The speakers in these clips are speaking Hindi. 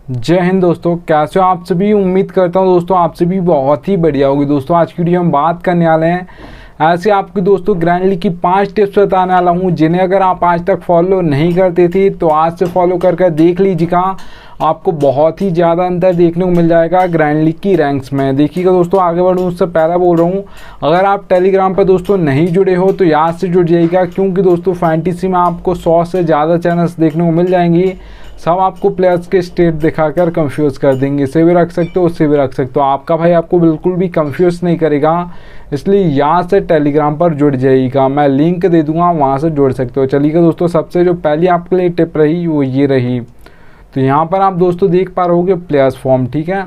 जय हिंद दोस्तों, कैसे हो आप सभी। उम्मीद करता हूँ दोस्तों आप सभी बहुत ही बढ़िया होगी। दोस्तों आज की वीडियो हम बात करने वाले हैं ऐसे आपके दोस्तों ग्रैंडली की 5 टिप्स बताने वाला हूँ, जिन्हें अगर आप आज तक फॉलो नहीं करते थे तो आज से फॉलो करके देख लीजिएगा। आपको बहुत ही ज़्यादा अंतर देखने को मिल जाएगा ग्रैंडली की रैंक्स में। देखिएगा दोस्तों, आगे बढ़ूँ उससे पहले बोल रहा हूँ, अगर आप टेलीग्राम पर दोस्तों नहीं जुड़े हो तो याद से जुड़ जाइएगा, क्योंकि दोस्तों फैंटेसी में आपको 100 से ज़्यादा चैनल्स देखने को मिल जाएंगी। सब आपको प्लेयर्स के स्टेट दिखाकर कंफ्यूज कर देंगे। इसे भी रख सकते हो, उससे भी रख सकते हो। आपका भाई आपको बिल्कुल भी कंफ्यूज नहीं करेगा, इसलिए यहाँ से टेलीग्राम पर जुड़ जाइएगा। मैं लिंक दे दूंगा, वहाँ से जुड़ सकते हो। चलिएगा दोस्तों, सबसे जो पहली आपके लिए टिप रही वो ये रही। तो यहाँ पर आप दोस्तों देख पा रहोगे प्लेयर्स फॉर्म, ठीक है।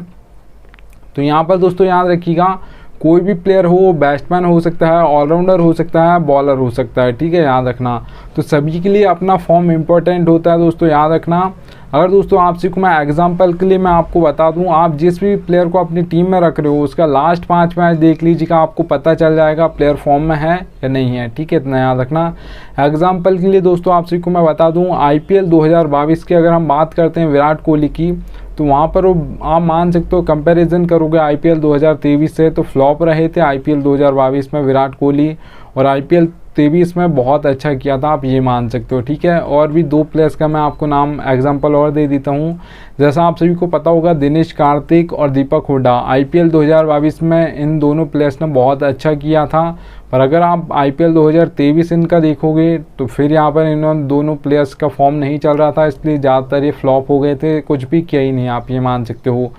तो यहाँ पर दोस्तों याद रखिएगा, कोई भी प्लेयर हो, बैट्समैन हो सकता है, ऑलराउंडर हो सकता है, बॉलर हो सकता है, ठीक है, याद रखना। तो सभी के लिए अपना फॉर्म इंपॉर्टेंट होता है दोस्तों, याद रखना। अगर दोस्तों आपसे को मैं एग्जांपल के लिए मैं आपको बता दूं, आप जिस भी प्लेयर को अपनी टीम में रख रहे हो उसका लास्ट 5 मैच देख लीजिएगा, आपको पता चल जाएगा प्लेयर फॉर्म में है या नहीं है, ठीक है, इतना याद रखना। एग्जाम्पल के लिए दोस्तों आपसे को मैं बता दूँ, IPL 2022 की अगर हम बात करते हैं विराट कोहली की, तो वहाँ पर आप मान सकते हो, कंपैरिजन करोगे IPL 2023 से तो फ्लॉप रहे थे IPL 2022 में विराट कोहली, और IPL 23 में बहुत अच्छा किया था, आप ये मान सकते हो, ठीक है। और भी 2 प्लेयर्स का मैं आपको नाम एग्जांपल और दे देता हूँ। जैसा आप सभी को पता होगा, दिनेश कार्तिक और दीपक हुड्डा, IPL 2022 में इन दोनों प्लेयर्स ने बहुत अच्छा किया था। पर अगर आप IPL 2023 इनका देखोगे तो फिर यहाँ पर इन दोनों प्लेयर्स का फॉर्म नहीं चल रहा था, इसलिए ज़्यादातर ये फ्लॉप हो गए थे, कुछ भी किया ही नहीं, आप ये मान सकते हो।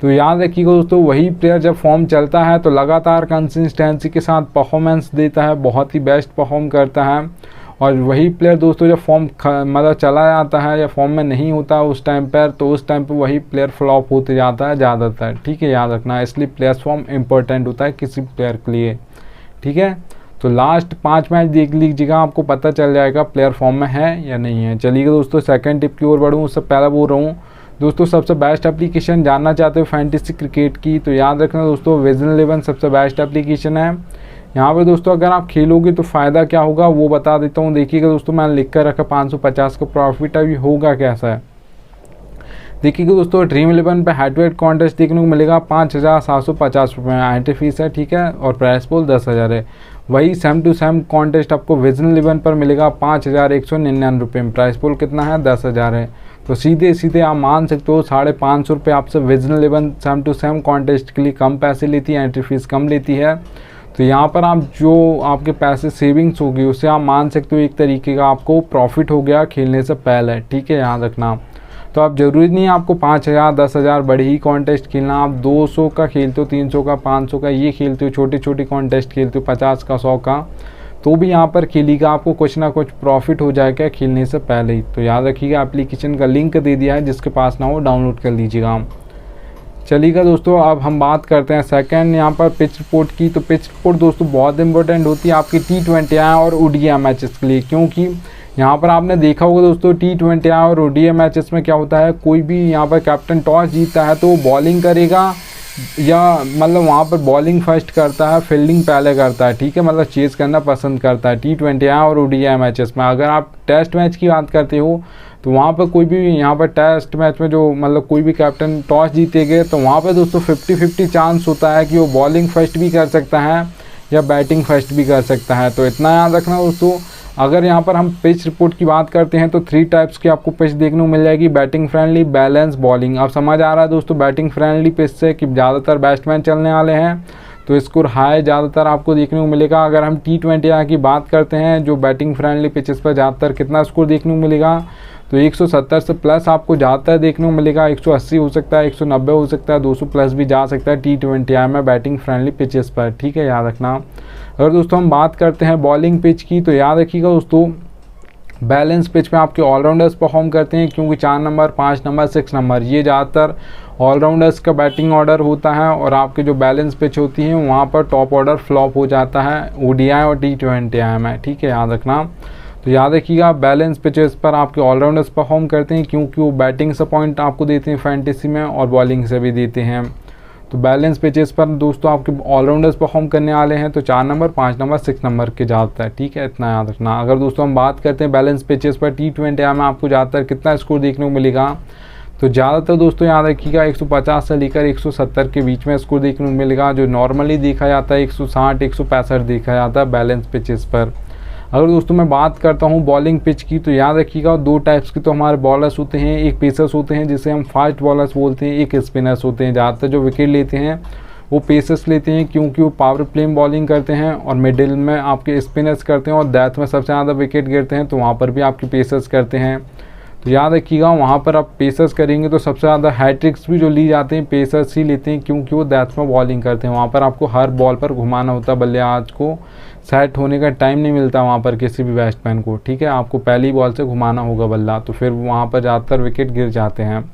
तो याद रखिएगा दोस्तों, वही प्लेयर जब फॉर्म चलता है तो लगातार कंसिस्टेंसी के साथ परफॉर्मेंस देता है, बहुत ही बेस्ट परफॉर्म करता है। और वही प्लेयर दोस्तों जब फॉर्म मतलब चला जाता है या फॉर्म में नहीं होता उस टाइम पर, तो उस टाइम पर वही प्लेयर फ्लॉप होते जाता है ज़्यादातर, ठीक है, याद रखना। इसलिए प्लेयर्स फॉर्म इंपॉर्टेंट होता है किसी प्लेयर के लिए, ठीक है। तो लास्ट 5 मैच देख लीजिएगा, आपको पता चल जाएगा प्लेयर फॉर्म में है या नहीं है। चलिएगा दोस्तों, सेकंड टिप की ओर बढ़ूँ उससे पहले बोल रहा हूँ दोस्तों, सबसे बेस्ट एप्लीकेशन जानना चाहते हो फैंटेसी क्रिकेट की, तो याद रखना दोस्तों विजन 11 सबसे बेस्ट एप्लीकेशन है। यहाँ पर दोस्तों अगर आप खेलोगे तो फ़ायदा क्या होगा वो बता देता हूँ। देखिएगा दोस्तों, मैंने लिख कर रखा 550 का प्रॉफिट, अभी होगा कैसा है देखिएगा दोस्तों। ड्रीम 11 पे हेड टू हेड कॉन्टेस्ट देखने को मिलेगा 5750 रुपये में एंट्री फीस है, ठीक है, और प्राइस पोल 10,000 है। वही सेम टू सेम कॉन्टेस्ट आपको विजन 11 पर मिलेगा 5199 रुपये में, प्राइस पोल कितना है 10,000 है। तो सीधे सीधे आप मान सकते हो 550 रुपये आपसे vision 11 same to same contest के लिए कम पैसे लेती है, एंट्री फीस कम लेती है। तो यहाँ पर आप जो आपके पैसे सेविंग्स होगी उससे आप मान सकते हो एक तरीके का आपको प्रॉफिट हो गया खेलने से पहले, ठीक है, याद रखना। तो आप ज़रूरी नहीं है आपको 5000 10,000 बड़े ही कॉन्टेस्ट खेलना, आप 200 का खेलते हो, 300 का, 500 का ये खेलते हो, छोटी छोटी कॉन्टेस्ट खेलते हो, 50 का 100 का, तो भी यहाँ पर खेलिएगा, आपको कुछ ना कुछ प्रॉफिट हो जाएगा खेलने से पहले ही। तो याद रखिएगा, एप्लीकेशन का लिंक दे दिया है, जिसके पास ना हो डाउनलोड कर लीजिएगा। चलिएगा दोस्तों, अब हम बात करते हैं सेकंड यहाँ पर पिच रिपोर्ट की। तो पिच रिपोर्ट दोस्तों बहुत इंपॉर्टेंट होती है आपकी T20 और ODI मैचेस के लिए, क्योंकि यहाँ पर आपने देखा होगा दोस्तों T20 और ODI मैचेस में क्या होता है, कोई भी यहाँ पर कैप्टन टॉस जीतता है तो वो बॉलिंग करेगा, या मतलब वहाँ पर बॉलिंग फर्स्ट करता है, फील्डिंग पहले करता है, ठीक है, मतलब चेज करना पसंद करता है T20 और ODI मैचेस में। अगर आप टेस्ट मैच की बात करते हो तो वहाँ पर कोई भी यहाँ पर टेस्ट मैच में जो मतलब कोई भी कैप्टन टॉस जीतेगे तो वहाँ पर दोस्तों 50-50 चांस होता है कि वो बॉलिंग फर्स्ट भी कर सकता है या बैटिंग फर्स्ट भी कर सकता है। तो इतना याद रखना दोस्तों। अगर यहाँ पर हम पिच रिपोर्ट की बात करते हैं तो 3 टाइप्स की आपको पिच देखने को मिल जाएगी, बैटिंग फ्रेंडली, बैलेंस, बॉलिंग। अब समझ आ रहा है दोस्तों बैटिंग फ्रेंडली पिच से कि ज़्यादातर बैट्समैन चलने वाले हैं, तो स्कोर हाई ज़्यादातर आपको देखने को मिलेगा। अगर हम T20 की बात करते हैं जो बैटिंग फ्रेंडली पिचेस पर ज़्यादातर कितना स्कोर देखने को मिलेगा, तो 170 से प्लस आपको ज़्यादातर देखने को मिलेगा, 180 हो सकता है, 190 हो सकता है, 200 प्लस भी जा सकता है T20 में बैटिंग फ्रेंडली पिचेस पर, ठीक है, याद रखना। अगर दोस्तों हम बात करते हैं बॉलिंग पिच की, तो याद रखिएगा दोस्तों बैलेंस पिच में आपके ऑलराउंडर्स परफॉर्म करते हैं, क्योंकि 4 नंबर, 5 नंबर, 6 नंबर ये ज़्यादातर ऑलराउंडर्स का बैटिंग ऑर्डर होता है, और आपके जो बैलेंस पिच होती है वहाँ पर टॉप ऑर्डर फ्लॉप हो जाता है ODI और T20 में, ठीक है, याद रखना। तो याद रखिएगा बैलेंस पिचेस पर आपके ऑलराउंडर्स परफॉर्म करते हैं, क्योंकि वो बैटिंग से पॉइंट आपको देते हैं फैंटेसी में और बॉलिंग से भी देते हैं। तो बैलेंस पिचेस पर दोस्तों आपके ऑलराउंडर्स परफॉर्म करने वाले हैं, तो 4 नंबर, 5 नंबर, 6 नंबर के ज़्यादातर है, ठीक है, इतना याद रखना। अगर दोस्तों हम बात करते हैं बैलेंस पिचेस पर T20 में आपको ज़्यादातर कितना स्कोर देखने को मिलेगा, तो ज़्यादातर दोस्तों याद रखिएगा 150 से लेकर 170 के बीच में स्कोर देखने को मिलेगा। जो नॉर्मली देखा जाता है 160 165 देखा जाता है बैलेंस पिचेस पर। अगर दोस्तों मैं बात करता हूँ बॉलिंग पिच की, तो याद रखिएगा 2 टाइप्स के तो हमारे बॉलर्स होते हैं, एक पेसर्स होते हैं जिसे हम फास्ट बॉलर्स बोलते हैं, एक स्पिनर्स होते हैं। ज़्यादातर जो विकेट लेते हैं वो पेसर्स लेते हैं क्योंकि वो पावर प्ले बॉलिंग करते हैं, और मिडिल में आपके स्पिनर्स करते हैं, और डेथ में सबसे ज़्यादा विकेट गिरते हैं तो वहाँ पर भी आपके पेसर्स करते हैं। तो याद रखिएगा वहाँ पर आप पेसर्स करेंगे तो सबसे ज़्यादा हैट्रिक्स भी जो ली जाते हैं पेसर्स ही लेते हैं, क्योंकि वो डेथ में बॉलिंग करते हैं। वहाँ पर आपको हर बॉल पर घुमाना होता है, बल्लेबाज को सेट होने का टाइम नहीं मिलता वहाँ पर किसी भी बैट्समैन को, ठीक है। आपको पहली बॉल से घुमाना होगा बल्ला, तो फिर वहाँ पर ज़्यादातर विकेट गिर जाते हैं।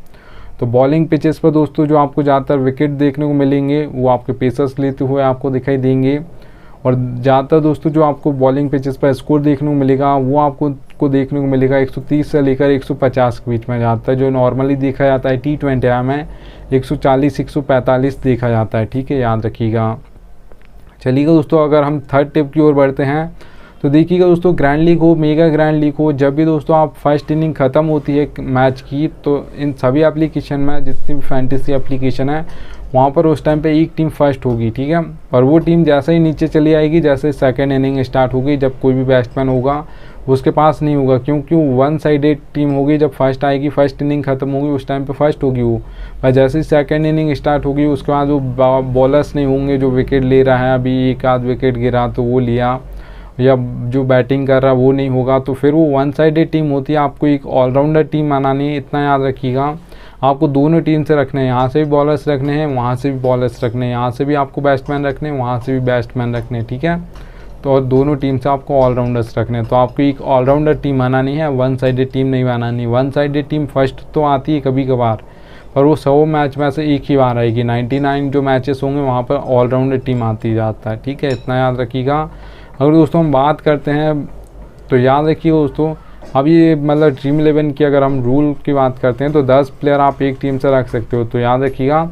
तो बॉलिंग पिचेस पर दोस्तों जो आपको ज़्यादातर विकेट देखने को मिलेंगे वो आपके पेसर्स लेते हुए आपको दिखाई देंगे। और ज़्यादातर दोस्तों जो आपको बॉलिंग पिचेस पर स्कोर देखने को मिलेगा वो आपको देखने को मिलेगा 130 से लेकर 150 के बीच में। ज़्यादातर जो नॉर्मली देखा जाता है T20 में 140 145 देखा जाता है, ठीक है, याद रखिएगा। चलिएगा दोस्तों अगर हम थर्ड टिप की ओर बढ़ते हैं तो देखिएगा दोस्तों ग्रैंड लीग हो, मेगा ग्रैंड लीग हो, जब भी दोस्तों आप फर्स्ट इनिंग ख़त्म होती है मैच की, तो इन सभी एप्लीकेशन में जितनी भी फैंटेसी एप्लीकेशन है वहाँ पर उस टाइम पे एक टीम फर्स्ट होगी, ठीक है। और वो टीम जैसे ही नीचे चली आएगी, जैसे सेकंड इनिंग स्टार्ट होगी, जब कोई भी बैट्समैन होगा उसके पास नहीं होगा, क्योंकि वन साइडेड टीम होगी। जब फर्स्ट आएगी, फर्स्ट इनिंग ख़त्म होगी, उस टाइम पे फर्स्ट होगी वो, पर जैसे ही सेकंड इनिंग स्टार्ट होगी उसके बाद वो बॉलर्स नहीं होंगे जो विकेट ले रहा है, अभी एक आध विकेट गिरा तो वो लिया, या जो बैटिंग कर रहा है वो नहीं होगा, तो फिर वो वन साइडेड टीम होती है। आपको एक ऑलराउंडर टीम बनानी है, इतना याद रखिएगा। आपको दोनों टीम से रखने हैं, यहाँ से भी बॉलर्स रखने हैं, वहाँ से भी बॉलर्स रखने हैं, यहाँ से भी आपको बैट्समैन रखने हैं, वहाँ से भी बैट्समैन रखने हैं, ठीक है। तो और दोनों टीम से आपको ऑलराउंडर्स रखने हैं। तो आपको एक ऑलराउंडर टीम बनानी है, वन साइडेड टीम नहीं बनानी। वन साइडेड टीम फर्स्ट तो आती है कभी कभार, पर वो 100 मैच में से एक ही बार आएगी। 99 जो मैचेस होंगे वहाँ पर ऑलराउंडर टीम आती जाता है, ठीक है, इतना याद रखिएगा। अगर दोस्तों हम बात करते हैं तो याद रखिए दोस्तों, अब ये मतलब ड्रीम 11 की अगर हम रूल की बात करते हैं तो 10 प्लेयर आप एक टीम से रख सकते हो। तो याद रखिएगा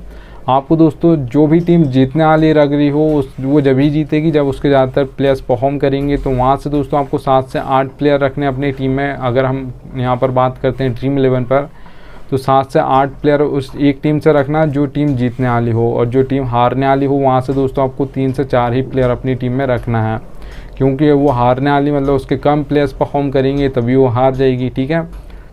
आपको दोस्तों जो भी टीम जीतने वाली लग रही हो वो जब ही जीतेगी जब उसके ज़्यादातर प्लेयर्स परफॉर्म करेंगे। तो वहाँ से दोस्तों आपको 7 से 8 प्लेयर रखने अपनी टीम में। अगर हम यहाँ पर बात करते हैं ड्रीम 11 पर, तो 7 से 8 प्लेयर उस एक टीम से रखना जो टीम जीतने वाली हो, और जो टीम हारने वाली हो वहाँ से दोस्तों आपको 3 से 4 ही प्लेयर अपनी टीम में रखना है, क्योंकि वो हारने वाली मतलब उसके कम प्लेयर्स परफॉर्म करेंगे तभी वो हार जाएगी, ठीक है।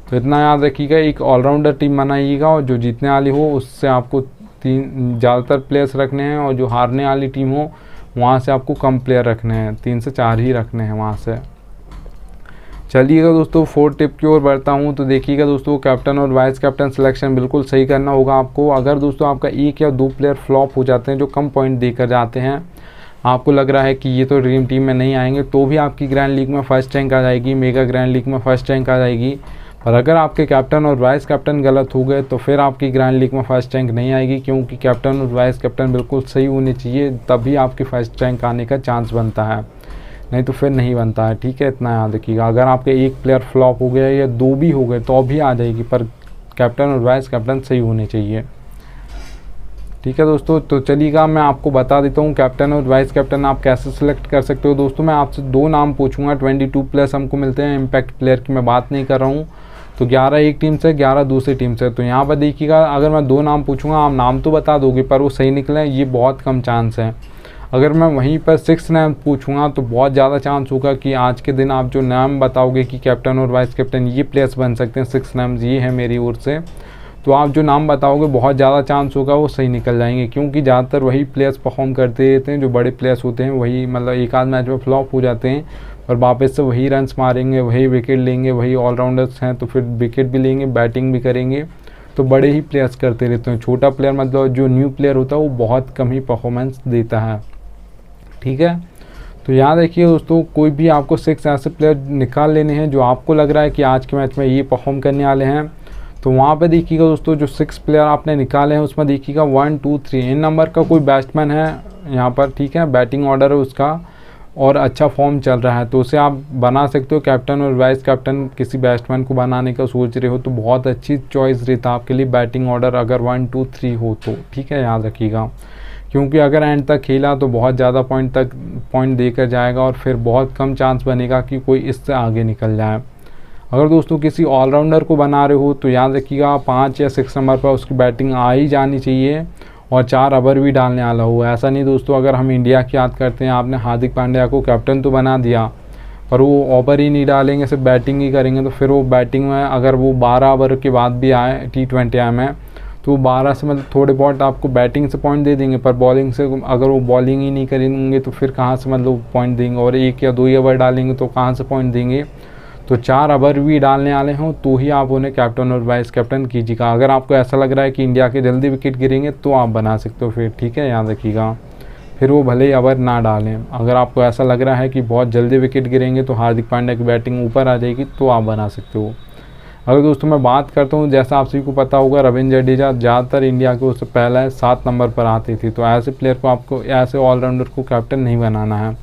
तो इतना याद रखिएगा, एक ऑलराउंडर टीम बनाइएगा और जो जीतने वाली हो उससे आपको 3 ज़्यादातर प्लेयर्स रखने हैं, और जो हारने वाली टीम हो वहाँ से आपको कम प्लेयर रखने हैं, 3 से 4 ही रखने हैं वहाँ से। चलिएगा दोस्तों 4th टिप की ओर बढ़ता हूँ। तो देखिएगा दोस्तों कैप्टन और वाइस कैप्टन सिलेक्शन बिल्कुल सही करना होगा आपको। अगर दोस्तों आपका 1 या 2 प्लेयर फ्लॉप हो जाते हैं जो कम पॉइंट देकर जाते हैं, आपको लग रहा है कि ये तो ड्रीम टीम में नहीं आएंगे, तो भी आपकी ग्रैंड लीग में फर्स्ट रैंक आ जाएगी, मेगा ग्रैंड लीग में फर्स्ट रैंक आ जाएगी। और अगर आपके कैप्टन और वाइस कैप्टन गलत हो गए तो फिर आपकी ग्रैंड लीग में फर्स्ट रैंक नहीं आएगी, क्योंकि कैप्टन और वाइस कैप्टन बिल्कुल सही होने चाहिए, तभी आपकी फर्स्ट रैंक आने का चांस बनता है, नहीं तो फिर नहीं बनता है, ठीक है, इतना याद रखिएगा। अगर आपके 1 प्लेयर फ्लॉप हो गया या 2 भी हो गए तो भी आ जाएगी, पर कैप्टन और वाइस कैप्टन सही होने चाहिए, ठीक है दोस्तों। तो चलिएगा मैं आपको बता देता हूँ कैप्टन और वाइस कैप्टन आप कैसे सिलेक्ट कर सकते हो। दोस्तों मैं आपसे 2 नाम पूछूंगा, 22+ हमको मिलते हैं, इम्पैक्ट प्लेयर की मैं बात नहीं कर रहा हूँ। तो 11 एक टीम से, 11 दूसरी टीम से। तो यहाँ पर देखिएगा अगर मैं 2 नाम पूछूंगा आप नाम तो बता दोगे, पर वो सही निकले ये बहुत कम चांस है। अगर मैं वहीं पर 6 नाम पूछूंगा तो बहुत ज़्यादा चांस होगा कि आज के दिन आप जो नाम बताओगे कि कैप्टन और वाइस कैप्टन ये प्लेयर्स बन सकते हैं, 6 नाम्स ये है मेरी ओर से, तो आप जो नाम बताओगे बहुत ज़्यादा चांस होगा वो सही निकल जाएंगे, क्योंकि ज़्यादातर वही प्लेयर्स परफॉर्म करते रहते हैं जो बड़े प्लेयर्स होते हैं, वही मतलब एक आध मैच में फ्लॉप हो जाते हैं और वापस से वही रन्स मारेंगे, वही विकेट लेंगे, वही ऑलराउंडर्स हैं तो फिर विकेट भी लेंगे, बैटिंग भी करेंगे, तो बड़े ही प्लेयर्स करते रहते हैं। छोटा प्लेयर मतलब जो न्यू प्लेयर होता है वो बहुत कम ही परफॉर्मेंस देता है, ठीक है। तो याद रखिए दोस्तों कोई भी आपको 6 ऐसे प्लेयर निकाल लेने हैं जो आपको लग रहा है कि आज के मैच में ये परफॉर्म करने वाले हैं। तो वहाँ पे देखिएगा दोस्तों जो 6 प्लेयर आपने निकाले हैं उसमें देखिएगा 1 2 3 इन नंबर का कोई बैट्समैन है यहाँ पर, ठीक है, बैटिंग ऑर्डर है उसका और अच्छा फॉर्म चल रहा है, तो उसे आप बना सकते हो कैप्टन और वाइस कैप्टन। किसी बैट्समैन को बनाने का सोच रहे हो तो बहुत अच्छी चॉइस रहता आपके लिए बैटिंग ऑर्डर अगर 1 2 3 हो तो, ठीक है, याद रखिएगा, क्योंकि अगर एंड तक खेला तो बहुत ज़्यादा पॉइंट देकर जाएगा और फिर बहुत कम चांस बनेगा कि कोई इससे आगे निकल जाए। अगर दोस्तों किसी ऑलराउंडर को बना रहे हो तो याद रखिएगा 5 या 6 नंबर पर उसकी बैटिंग आ ही जानी चाहिए और 4 ओवर भी डालने वाला हो। ऐसा नहीं दोस्तों, अगर हम इंडिया की याद करते हैं, आपने हार्दिक पांड्या को कैप्टन तो बना दिया पर वो ओवर ही नहीं डालेंगे, सिर्फ बैटिंग ही करेंगे, तो फिर वो बैटिंग में अगर वो 12 ओवर के बाद भी आए T20 आए में तो 12 से मतलब थोड़े बहुत आपको बैटिंग से पॉइंट दे देंगे, पर बॉलिंग से अगर वो बॉलिंग ही नहीं करेंगे तो फिर कहाँ से मतलब पॉइंट देंगे, और 1 या 2 ओवर डालेंगे तो कहाँ से पॉइंट देंगे। तो 4 ओवर भी डालने वाले हों तो ही आप उन्हें कैप्टन और वाइस कैप्टन कीजिएगा। अगर आपको ऐसा लग रहा है कि इंडिया के जल्दी विकेट गिरेंगे तो आप बना सकते हो फिर, ठीक है, याद रखिएगा। फिर वो भले ही ओवर ना डालें। अगर आपको ऐसा लग रहा है कि बहुत जल्दी विकेट गिरेंगे तो हार्दिक पांड्या की बैटिंग ऊपर आ जाएगी तो आप बना सकते हो। अगर दोस्तों मैं बात करता हूँ, जैसा आप सभी को पता होगा, रविंद्र जडेजा ज़्यादातर इंडिया के उससे पहले 7 नंबर पर आती थी, तो ऐसे प्लेयर को आपको, ऐसे ऑलराउंडर को कैप्टन नहीं बनाना है।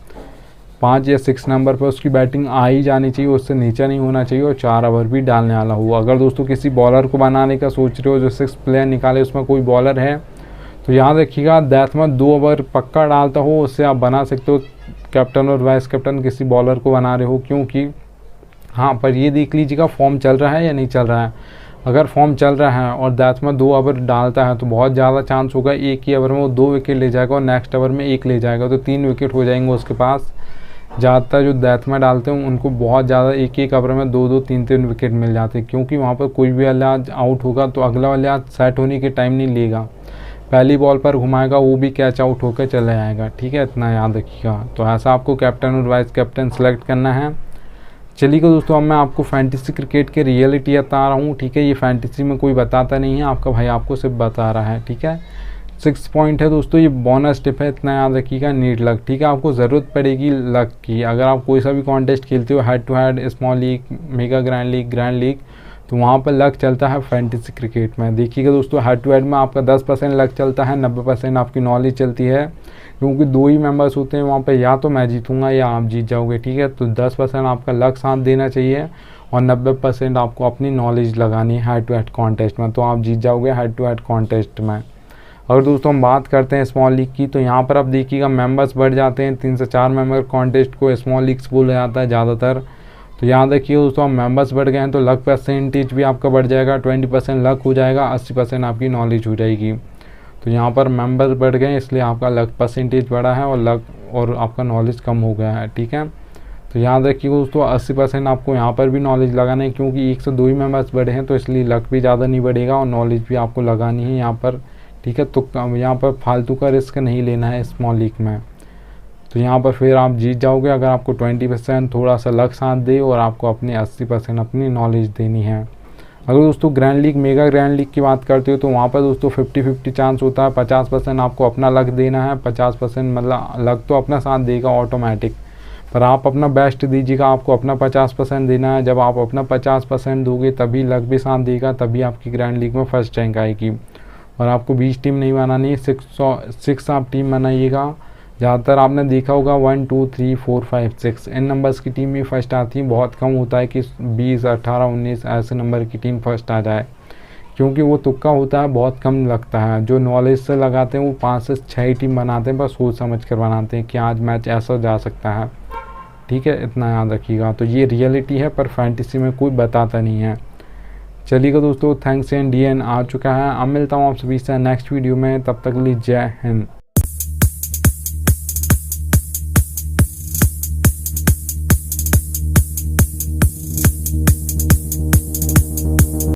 5 या 6 नंबर पर उसकी बैटिंग आ ही जानी चाहिए, उससे नीचे नहीं होना चाहिए और 4 ओवर भी डालने वाला हो। अगर दोस्तों किसी बॉलर को बनाने का सोच रहे हो जो 6 प्लेयर निकाले, उसमें कोई बॉलर है तो याद रखिएगा दैट में 2 ओवर पक्का डालता हो, उससे आप बना सकते हो कैप्टन और वाइस कैप्टन किसी बॉलर को बना रहे हो। क्योंकि हाँ, पर ये देख लीजिएगा फॉर्म चल रहा है या नहीं चल रहा है। अगर फॉर्म चल रहा है और दैट में 2 ओवर डालता है तो बहुत ज़्यादा चांस होगा एक ही ओवर में वो 2 विकेट ले जाएगा और नेक्स्ट ओवर में 1 ले जाएगा, तो 3 विकेट हो जाएंगे उसके पास। ज़्यादातर जो डेथ में डालते हैं उनको बहुत ज़्यादा एक ओवर में 2-2 3-3 विकेट मिल जाते हैं, क्योंकि वहाँ पर कोई भी बल्लेबाज आउट होगा तो अगला बल्लेबाज सेट होने के टाइम नहीं लेगा, पहली बॉल पर घुमाएगा, वो भी कैच आउट होकर चले जाएगा, ठीक है, इतना याद रखिएगा। तो ऐसा आपको कैप्टन और वाइस कैप्टन सेलेक्ट करना है। चलिए दोस्तों, अब मैं आपको फैंटेसी क्रिकेट के रियलिटी बता रहा हूँ, ठीक है। ये फैंटेसी में कोई बताता नहीं है, आपका भाई आपको सिर्फ बता रहा है, ठीक है। 6 पॉइंट है दोस्तों, ये बोनस टिप है, इतना याद रखिएगा, नीड लक, ठीक है। आपको ज़रूरत पड़ेगी लक की। अगर आप कोई सा भी कॉन्टेस्ट खेलते हो, head to head, small league, mega grand league, तो वहाँ पर लक चलता है फैंटेसी क्रिकेट में। देखिएगा दोस्तों, हेड टू हेड में आपका 10% लक चलता है, 90% आपकी नॉलेज चलती है, क्योंकि 2 ही मेंबर्स होते हैं वहाँ पे, या तो मैं जीतूंगा या आप जीत जाओगे, ठीक है। तो 10% आपका लक साथ देना चाहिए और 90% आपको अपनी नॉलेज लगानी है हेड टू हेड कॉन्टेस्ट में, तो आप जीत जाओगे हेड टू हेड कॉन्टेस्ट में। अगर दोस्तों हम बात करते हैं स्मॉल लीग की, तो यहाँ पर आप देखिएगा मेंबर्स बढ़ जाते हैं, 3 से 4 मेंबर कॉन्टेस्ट को स्मॉल लीग्स बोला जाता है ज़्यादातर। तो याद रखिए दोस्तों, मेंबर्स बढ़ गए हैं तो लक परसेंटेज भी आपका बढ़ जाएगा, 20% लक हो जाएगा, 80% आपकी नॉलेज हो जाएगी। तो यहाँ पर मेंबर्स बढ़ गए इसलिए आपका लक परसेंटेज बढ़ा है और लक और आपका नॉलेज कम हो गया है, ठीक है। तो याद रखिए दोस्तों, 80% आपको यहाँ पर भी नॉलेज लगाना है, क्योंकि 1 से 2 ही मेंबर्स बढ़े हैं तो इसलिए लक भी ज़्यादा नहीं बढ़ेगा और नॉलेज भी आपको लगानी है यहाँ पर, ठीक है। तो यहाँ पर फालतू का रिस्क नहीं लेना है स्मॉल लीग में, तो यहाँ पर फिर आप जीत जाओगे अगर आपको 20% थोड़ा सा लक साथ दे और आपको अपने 80% अपनी नॉलेज देनी है। अगर दोस्तों grand league, mega grand league की बात करते हो तो वहाँ पर दोस्तों 50-50 चांस होता है, 50% आपको अपना लक देना है, 50% मतलब लक तो अपना साथ देगा ऑटोमेटिक, पर आप अपना बेस्ट दीजिएगा, आपको अपना 50% देना है। जब आप अपना 50% दोगे तभी लक भी साथ देगा, तभी आपकी ग्रैंड लीग में फर्स्ट रैंक आएगी। और आपको 20 टीम नहीं बनानी है, 6 आप टीम बनाइएगा। ज़्यादातर आपने देखा होगा 1 2 3 4 5 6 इन नंबर्स की टीम ही फर्स्ट आती है, बहुत कम होता है कि 20 18 19 ऐसे नंबर की टीम फर्स्ट आ जाए, क्योंकि वो तुक्का होता है, बहुत कम लगता है। जो नॉलेज से लगाते हैं वो 5 से 6 टीम बनाते हैं, बस सोच समझ कर बनाते हैं कि आज मैच ऐसा जा सकता है, ठीक है, इतना याद रखिएगा। तो ये रियलिटी है, पर फैंटेसी में कोई बताता नहीं है। चलिएगा दोस्तों, थैंक्स एंड DN आ चुका है। अब मिलता हूँ आप सभी से नेक्स्ट वीडियो में, तब तक के लिए जय हिंद।